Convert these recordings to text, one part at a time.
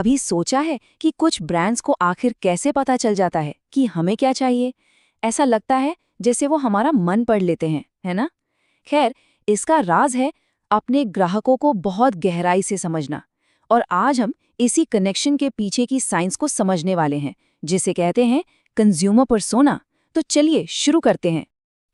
अभी सोचा है कि कुछ ब्रांड्स को आखिर कैसे पता चल जाता है कि हमें क्या चाहिए? ऐसा लगता है जैसे वो हमारा मन पढ़ लेते हैं, है ना? खैर, इसका राज है अपने ग्राहकों को बहुत गहराई से समझना। और आज हम इसी कनेक्शन के पीछे की साइंस को समझने वाले हैं, जिसे कहते हैं कंज्यूमर पर्सोना। तो चलिए शुरू करते हैं।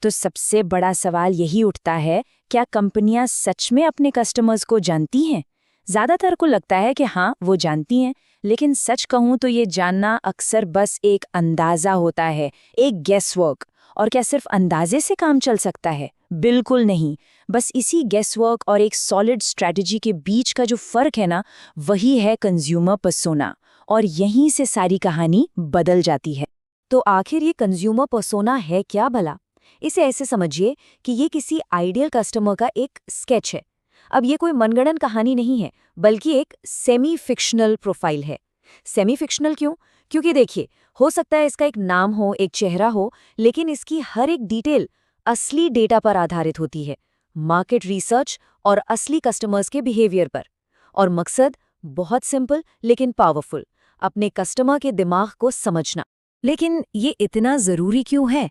तो सबसे बड़ा सवाल यही उठता है, क्या कंपनियां सच में अपने कस्टमर्स को जानती हैं? ज्यादातर को लगता है कि हाँ, वो जानती हैं, लेकिन सच कहूँ तो ये जानना अक्सर बस एक अंदाजा होता है, एक गेस वर्क। और क्या सिर्फ अंदाजे से काम चल सकता है? बिल्कुल नहीं। बस इसी गेस वर्क और एक सॉलिड स्ट्रैटेजी के बीच का जो फर्क है ना, वही है कंज्यूमर पर्सोना। और यहीं से सारी कहानी बदल जाती है। तो आखिर ये कंज्यूमर पर्सोना है क्या भला? इसे ऐसे समझिए कि ये किसी आइडियल कस्टमर का एक स्केच है। अब ये कोई मनगढ़ंत कहानी नहीं है, बल्कि एक सेमी फिक्शनल प्रोफाइल है। सेमी फिक्शनल क्यों? क्योंकि देखिए, हो सकता है इसका एक नाम हो, एक चेहरा हो, लेकिन इसकी हर एक डिटेल असली डेटा पर आधारित होती है, मार्केट रिसर्च और असली कस्टमर्स के बिहेवियर पर। और मकसद बहुत सिंपल लेकिन पावरफुल, अपने कस्टमर के दिमाग को समझना। लेकिन ये इतना जरूरी क्यों है?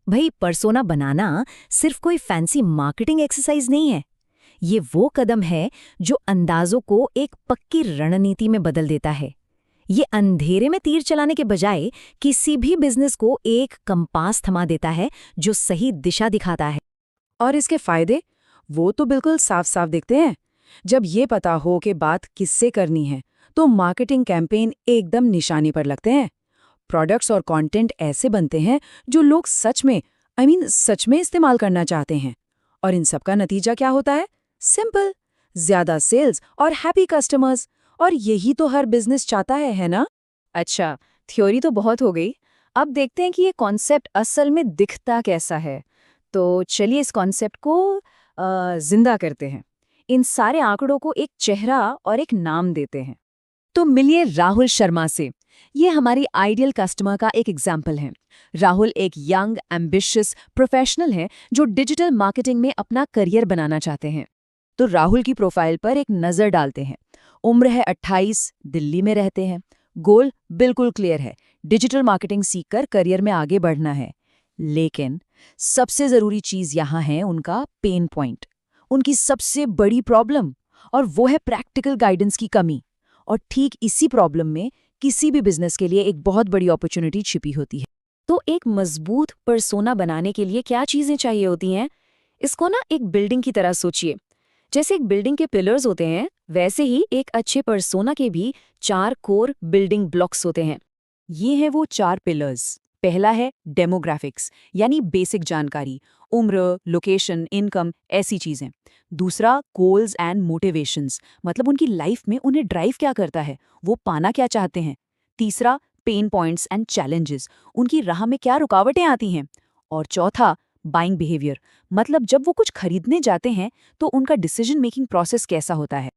भाई, पर्सोना बनाना सिर्फ कोई फैंसी मार्केटिंग एक्सरसाइज नहीं है। ये वो कदम है जो अंदाजों को एक पक्की रणनीति में बदल देता है। ये अंधेरे में तीर चलाने के बजाय किसी भी बिजनेस को एक कंपास थमा देता है जो सही दिशा दिखाता है। और इसके फायदे वो तो बिल्कुल साफ साफ दिखते हैं। जब ये पता हो कि बात किससे करनी है, तो मार्केटिंग कैंपेन एकदम निशाने पर लगते हैं। प्रोडक्ट्स और कंटेंट ऐसे बनते हैं जो लोग सच में सच में इस्तेमाल करना चाहते हैं। और इन सब का नतीजा क्या होता है? सिंपल, ज्यादा सेल्स और हैप्पी कस्टमर्स। और यही तो हर बिजनेस चाहता है ना? अच्छा, थ्योरी तो बहुत हो गई। अब देखते हैं कि ये कॉन्सेप्ट असल में दिखता कैसा है। तो चलिए इस कॉन्सेप्ट को जिंदा करते हैं। इन सारे आंकड़ों को एक चेहरा और एक नाम देते हैं। तो मिलिए राहुल शर्मा से। ये हमारी आइडियल कस्टमर का एक एग्जाम्पल है। राहुल एक यंग, एम्बिशियस प्रोफेशनल है जो डिजिटल मार्केटिंग में अपना करियर बनाना चाहते हैं। तो राहुल की प्रोफाइल पर एक नज़र डालते हैं। उम्र है 28, दिल्ली में रहते हैं। गोल बिल्कुल क्लियर है, डिजिटल मार्केटिंग सीखकर करियर में आगे बढ़ना है। लेकिन सबसे ज़रूरी चीज़ यहाँ है उनका पेन पॉइंट, उनकी सबसे बड़ी प्रॉब्लम, और वो है प्रैक्टिकल गाइडेंस की कमी। और ठीक इसी प्रॉब्लम में किसी भी बिजनेस के लिए एक बहुत बड़ी अपॉर्चुनिटी छिपी होती है। तो एक मजबूत पर्सोना बनाने के लिए क्या चीजें चाहिए होती हैं? इसको ना एक बिल्डिंग की तरह सोचिए। जैसे एक बिल्डिंग के पिलर्स होते हैं, वैसे ही एक अच्छे पर्सोना के भी 4 कोर बिल्डिंग ब्लॉक्स होते हैं। ये हैं वो 4 पिलर्स। पहला है डेमोग्राफिक्स, यानी बेसिक जानकारी, उम्र, लोकेशन, इनकम, ऐसी चीजें। दूसरा गोल्स एंड मोटिवेशंस, मतलब उनकी लाइफ में उन्हें ड्राइव क्या करता है, वो पाना क्या चाहते हैं। तीसरा पेन पॉइंट्स एंड चैलेंजेस, उनकी राह में क्या रुकावटें आती हैं। और चौथा बाइंग बिहेवियर, मतलब जब वो कुछ खरीदने जाते हैं तो उनका डिसीजन मेकिंग प्रोसेस कैसा होता है।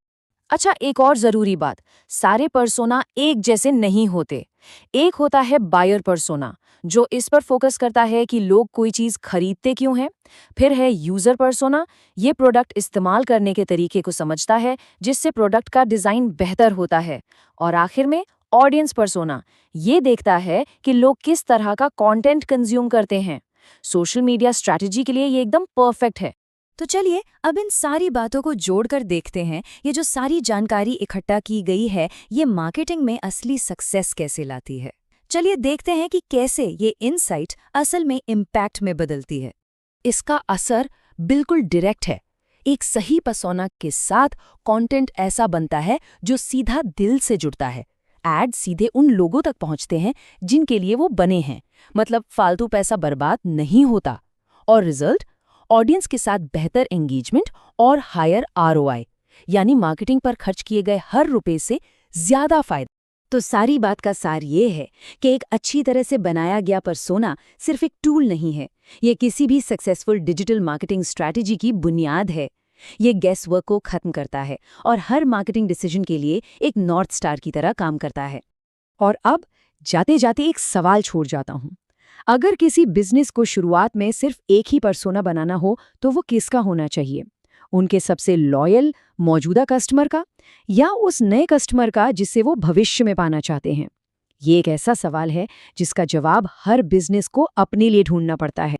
अच्छा, एक और जरूरी बात, सारे पर्सोना एक जैसे नहीं होते। एक होता है बायर पर्सोना, जो इस पर फोकस करता है कि लोग कोई चीज खरीदते क्यों हैं। फिर है यूजर पर्सोना, ये प्रोडक्ट इस्तेमाल करने के तरीके को समझता है, जिससे प्रोडक्ट का डिजाइन बेहतर होता है। और आखिर में ऑडियंस पर्सोना, ये देखता है कि लोग किस तरह का कंटेंट कंज्यूम करते हैं। सोशल मीडिया स्ट्रैटेजी के लिए ये एकदम परफेक्ट है। तो चलिए अब इन सारी बातों को जोड़कर देखते हैं, ये जो सारी जानकारी इकट्ठा की गई है, ये मार्केटिंग में असली सक्सेस कैसे लाती है। चलिए देखते हैं कि कैसे ये इनसाइट असल में इम्पैक्ट में बदलती है। इसका असर बिल्कुल डायरेक्ट है। एक सही पर्सोना के साथ कंटेंट ऐसा बनता है जो सीधा दिल से जुड़ता है। एड सीधे उन लोगों तक पहुंचते हैं जिनके लिए वो बने हैं, मतलब फालतू पैसा बर्बाद नहीं होता। और रिजल्ट, ऑडियंस के साथ बेहतर एंगेजमेंट और हायर आरओआई, यानी मार्केटिंग पर खर्च किए गए हर रुपए से ज्यादा फायदा। तो सारी बात का सार ये है कि एक अच्छी तरह से बनाया गया पर्सोना सिर्फ एक टूल नहीं है, ये किसी भी सक्सेसफुल डिजिटल मार्केटिंग स्ट्रैटेजी की बुनियाद है। ये गेस वर्क को खत्म करता है और हर मार्केटिंग डिसीजन के लिए एक नॉर्थ स्टार की तरह काम करता है। और अब जाते जाते एक सवाल छोड़ जाता हूँ। अगर किसी बिजनेस को शुरुआत में सिर्फ एक ही पर्सोना बनाना हो तो वो किसका होना चाहिए? उनके सबसे लॉयल मौजूदा कस्टमर का, या उस नए कस्टमर का जिसे वो भविष्य में पाना चाहते हैं? ये एक ऐसा सवाल है जिसका जवाब हर बिजनेस को अपने लिए ढूंढना पड़ता है।